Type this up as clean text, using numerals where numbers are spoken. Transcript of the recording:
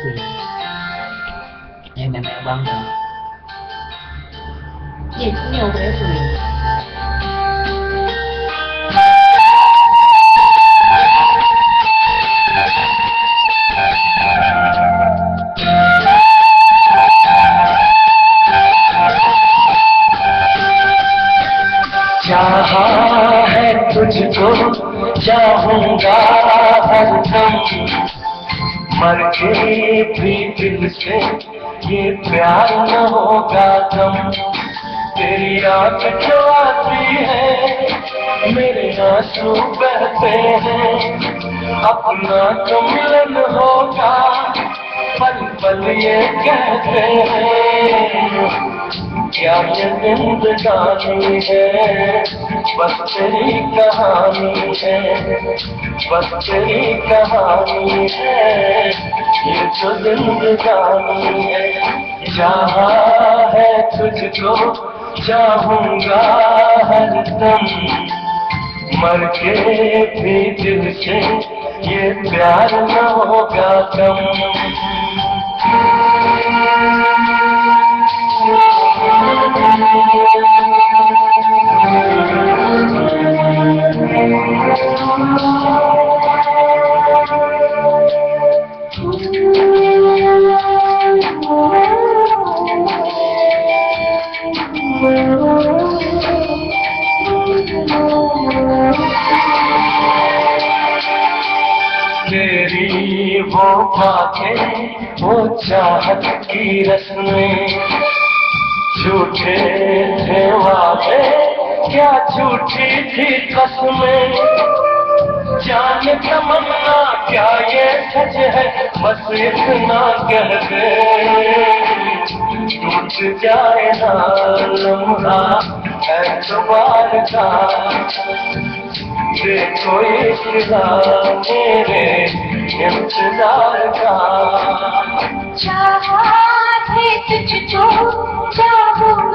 sih. Nenek bangga. Gì cũng nhiều cái gì. चाहा है तुझको चाहूंगा हरदम, मर के भी दिल से ये प्यार न होगा कम। तेरी याद जो आती है मेरे आंसू बहते हैं, अपना तो मिलन होगा पल पल ये कहते हैं। क्या ये जिंदगानी है बस तेरी कहानी है, बस तेरी कहानी है ये जो जिंदगानी है। चाहा है तुझको चाहूंगा हरदम, मर के भी दिल से ये प्यार न होगा कम। तेरी वो बातें वो चाहत की रस्में, झूठे थे वादे क्या झूठी थी कसमें। जान तमन्ना क्या ये सच है बस इतना कह दे, टूट जाए ना लम्हा एतबार का, देखो इश्क़ मेरे इंतजार का। चाहा है तुझको चाहूं